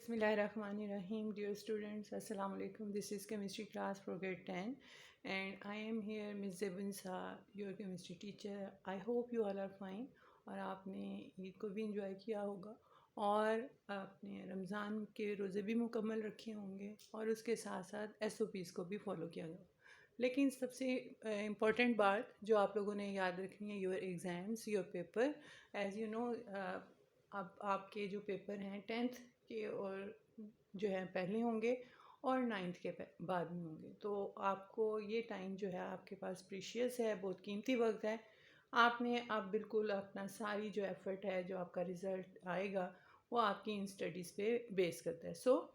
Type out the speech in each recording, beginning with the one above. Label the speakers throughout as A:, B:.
A: Bismillahirrahmanirrahim. Dear students, Assalamu alaikum. This is chemistry class for grade 10 and I am here Ms. Zebun Sa, your chemistry teacher. I hope you all are fine और आपने ईद को भी enjoy किया होगा और आपने रमज़ान के रोज़े भी मुकम्मल रखे होंगे और उसके साथ साथ SOPs को भी फॉलो किया होगा. लेकिन सबसे इम्पॉर्टेंट बात जो आप लोगों ने याद रखनी है, your exams, your paper. As you know, अब आपके जो पेपर हैं 10th के और जो है पहले होंगे और 9th के बाद में होंगे. तो आपको ये टाइम जो है आपके पास प्रीशियस है, बहुत कीमती वक्त है. आपने अब बिल्कुल अपना सारी जो एफ़र्ट है, जो आपका रिज़ल्ट आएगा वो आपकी इन स्टडीज़ पे बेस करता है. So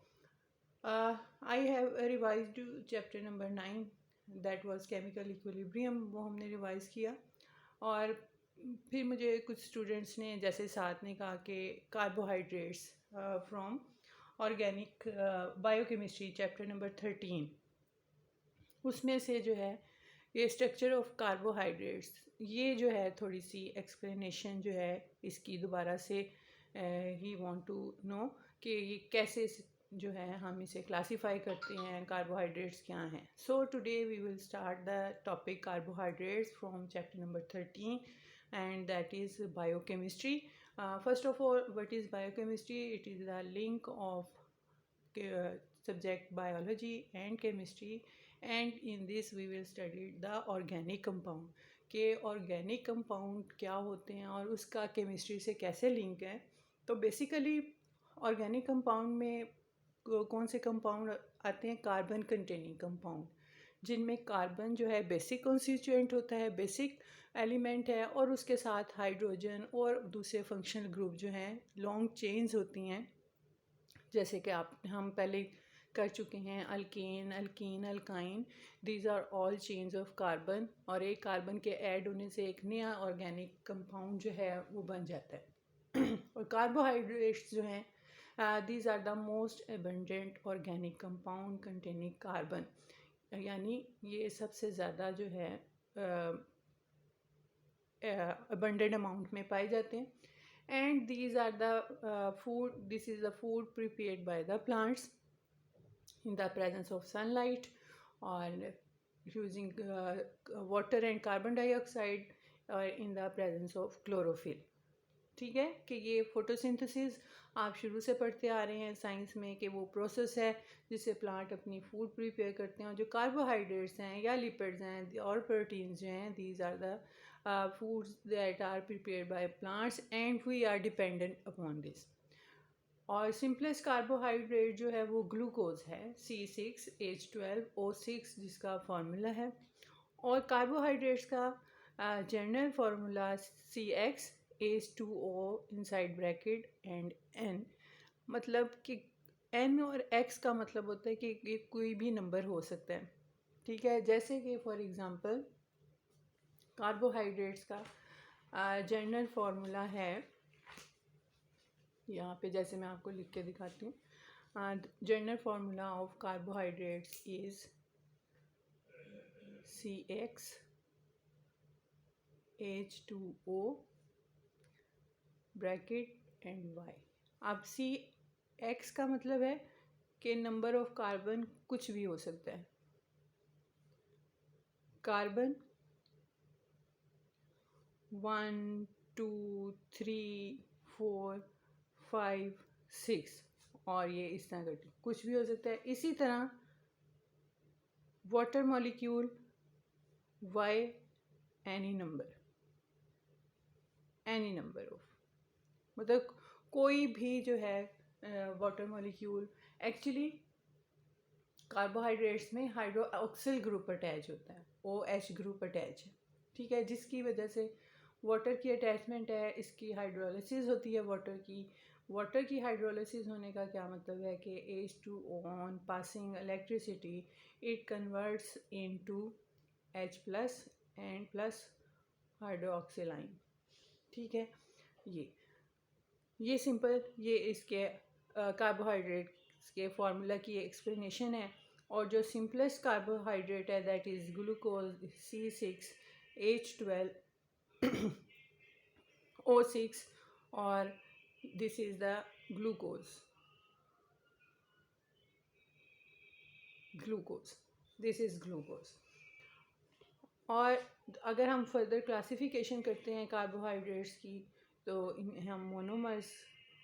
A: I have revised chapter number 9, that was chemical equilibrium. वो हमने रिवाइज़ किया और फिर मुझे कुछ स्टूडेंट्स ने जैसे साथ ने कहा कि carbohydrates from organic biochemistry chapter number 13, उसमें से जो है ये स्ट्रक्चर ऑफ कार्बोहाइड्रेट्स, ये जो है थोड़ी सी एक्सप्लेनेशन जो है इसकी दोबारा से ही वांट टू नो कि ये कैसे जो है हम इसे क्लासीफाई करते हैं, कार्बोहाइड्रेट्स क्या हैं. So today we will start the topic carbohydrates from chapter number 13 and that is biochemistry. First of all, what is biochemistry? It is the link of subject biology and chemistry, and in this we will study the organic compound के organic compound क्या होते हैं और उसका chemistry से कैसे link है. तो basically organic compound में कौन से कंपाउंड आते हैं? कार्बन कंटेनिंग कंपाउंड, जिनमें कार्बन जो है बेसिक कॉन्स्टिट्यूएंट होता है, बेसिक एलिमेंट है, और उसके साथ हाइड्रोजन और दूसरे फंक्शनल ग्रुप जो हैं लॉन्ग चेन्स होती हैं, जैसे कि हम पहले कर चुके हैं alkane, alkene, alkyne. These are all chains of carbon और एक कार्बन के ऐड होने से एक नया ऑर्गेनिक कंपाउंड जो है वो बन जाता है. और कार्बोहाइड्रेट्स जो हैं, these are the most abundant organic compound containing carbon, यानी ये सबसे ज़्यादा जो है abundant amount में पाए जाते हैं. and these are the food, this is the food prepared by the plants in the presence of sunlight or using water and carbon dioxide or in the presence of chlorophyll. ठीक है कि ये photosynthesis आप शुरू से पढ़ते आ रहे हैं साइंस में कि वो प्रोसेस है जिससे प्लांट अपनी फूड प्रिपेयर करते हैं. और जो कार्बोहाइड्रेट्स हैं या लिपिड्स हैं और प्रोटीन्स जो हैं, these are the foods that are prepared by plants and we are dependent upon this. और सिंपलेस्ट कार्बोहाइड्रेट जो है वो ग्लूकोज है, C6H12O6 जिसका फार्मूला है. और कार्बोहाइड्रेट्स का general formula CxH2O inside bracket and N, मतलब कि N और X का मतलब होता है कि ये कोई भी नंबर हो सकता है. ठीक है, जैसे कि फॉर एग्ज़ाम्पल कार्बोहाइड्रेट्स का जनरल फार्मूला है, यहाँ पे जैसे मैं आपको लिख के दिखाती हूँ. General formula of carbohydrates is CxH2O bracket and Y. अब CX का मतलब है कि नंबर ऑफ कार्बन कुछ भी हो सकता है. कार्बन 1 2 3 4 5 6 और ये इस तरह करके कुछ भी हो सकता है. इसी तरह water molecule Y, any number of, मतलब कोई भी जो है वाटर मॉलिक्यूल. एक्चुअली कार्बोहाइड्रेट्स में हाइड्रोक्सिल ग्रुप अटैच होता है, OH ग्रुप अटैच है. ठीक है, जिसकी वजह से वाटर की अटैचमेंट है, इसकी हाइड्रोलिसिस होती है वाटर की. वाटर की हाइड्रोलिसिस होने का क्या मतलब है कि H2O on passing electricity it converts into H+ and plus hydroxyl ion. ठीक है, ये सिंपल ये इसके कार्बोहाइड्रेट्स के फार्मूला की एक्सप्लेनेशन है. और जो सिंपलेस्ट कार्बोहाइड्रेट है दैट इज़ ग्लूकोज, C6H12O6 और this is the glucose. Glucose, this is glucose. और अगर हम फर्दर क्लासिफिकेशन करते हैं कार्बोहाइड्रेट्स की, तो इन्हें हम मोनोमर्स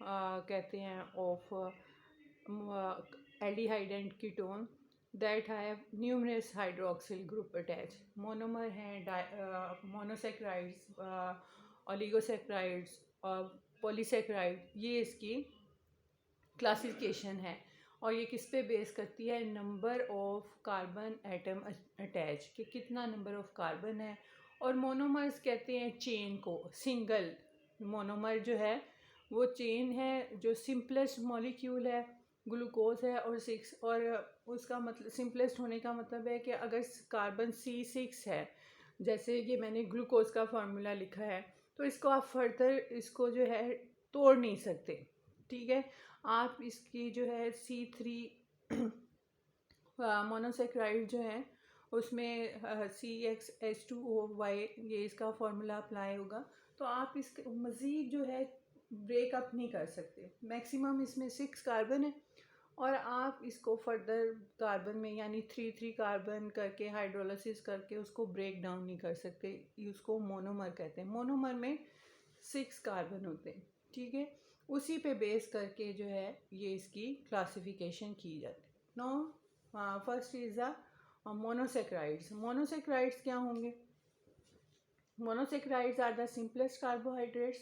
A: कहते हैं of aldehyde and ketone that have numerous hydroxyl group attach. Monomer हैं मोनोसेक्राइड्स, ओलिगोसेक्राइड्स और पॉलीसेक्राइड, ये इसकी क्लासिफिकेशन है। और ये किस पे बेस करती है? Number of carbon atom attach, कि कितना नंबर ऑफ कार्बन है। और मोनोमर्स कहते हैं चेन को, सिंगल मोनोमर जो है वो चेन है जो सिंपलेस्ट मॉलिक्यूल है, ग्लूकोज है और 6। और उसका मतलब सिंपलेस्ट होने का मतलब है कि अगर कार्बन C6 है, जैसे ये मैंने ग्लूकोज का फार्मूला लिखा है, तो इसको आप फर्दर इसको जो है तोड़ नहीं सकते, ठीक है। आप इसकी जो है C3 मोनोसेक्राइड जो है उसमें CxH2OY, ये इसका फार्मूला अप्लाई होगा। तो आप इसके मज़ीद जो है ब्रेकअप नहीं कर सकते। मैक्सिमम इसमें 6 कार्बन है और आप इसको फर्दर कार्बन में यानी 3 कार्बन करके हाइड्रोलिसिस करके उसको ब्रेक डाउन नहीं कर सकते। उसको मोनोमर कहते हैं। मोनोमर में 6 कार्बन होते हैं, ठीक है। उसी पे बेस करके जो है ये इसकी क्लासिफिकेशन की जाती है। No first is the monosaccharides. Monosaccharides क्या होंगे? Monosaccharides are the simplest carbohydrates,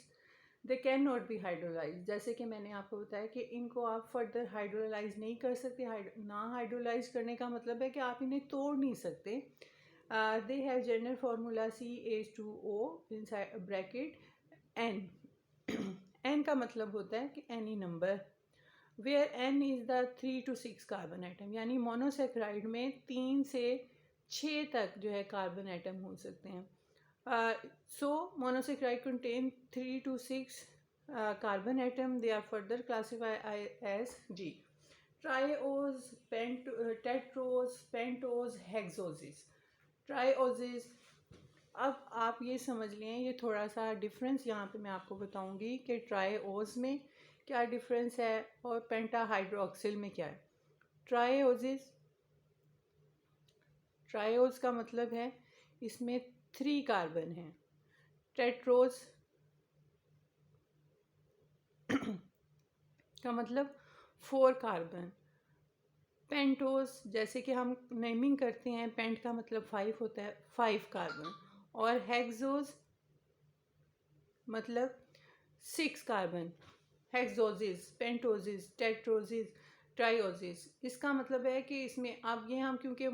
A: they can not be hydrolyse. जैसे कि मैंने आपको बताया कि इनको आप फर्दर हाइड्रोलाइज नहीं कर सकते। ना हाइड्रोलाइज करने का मतलब है कि आप इन्हें तोड़ नहीं सकते। They have general formula CH2O inside bracket N। N का मतलब होता है कि any number where N is the 3 to 6 carbon atom, यानी मोनोसेक्राइड में 3 से 6 तक जो है कार्बन एटम हो सकते हैं। So monosaccharide contain 3 to 6 carbon atom. They are further classified as G. Triose, tetrose, pentose, hexoses. Trioses, अब आप ये समझ लें, ये थोड़ा सा डिफरेंस यहाँ पे मैं आपको बताऊंगी कि ट्राईओज में क्या डिफरेंस है और पेंटाहाइड्रोक्सिल में क्या है। ट्राईओजिस, ट्राईओज का मतलब है इसमें 3 कार्बन हैं। टेट्रोज का मतलब 4 कार्बन। पेंटोज, जैसे कि हम नेमिंग करते हैं, पेंट का मतलब 5 होता है, 5 कार्बन। और हेक्सोज मतलब 6 कार्बन। हेक्सोजिस, पेंटोजिस, टेट्रोजिस, ट्राईओजिस, इसका मतलब है कि इसमें अब ये हम क्योंकि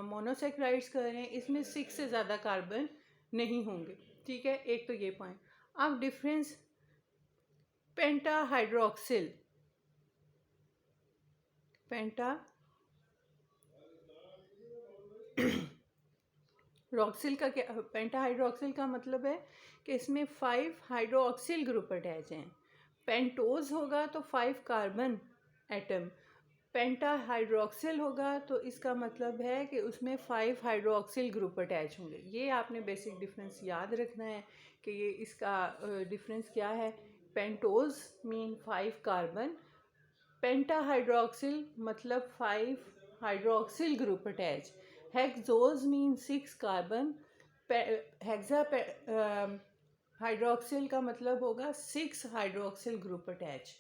A: मोनोसेक्राइड्स कर रहे हैं, इसमें 6 से ज़्यादा कार्बन नहीं होंगे, ठीक है। एक तो ये पॉइंट। अब डिफरेंस पेंटाहाइड्रोक्सिल, रॉक्सिल का क्या? पेंटाहाइड्रोक्सिल का मतलब है कि इसमें 5 हाइड्रोक्सिल ग्रुप अटैच हैं। पेंटोज होगा तो 5 कार्बन एटम, पेंटाहाइड्रोक्सिल होगा तो इसका मतलब है कि उसमें 5 हाइड्रोक्सिल ग्रुप अटैच होंगे। ये आपने बेसिक डिफरेंस याद रखना है कि ये इसका डिफरेंस क्या है। पेंटोज मीन 5 कार्बन, पेंटाहाइड्रोक्सिल मतलब 5 hydroxyl group attach, hexose mean 6 carbon, hexa hydroxyl का मतलब होगा 6 हाइड्रोक्सिल ग्रुप अटैच।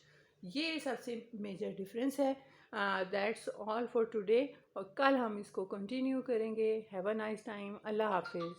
A: ये सबसे मेजर डिफरेंस है। दैट्स ऑल फॉर टुडे, और कल हम इसको कंटिन्यू करेंगे। Have a nice time. अल्लाह हाफिज़।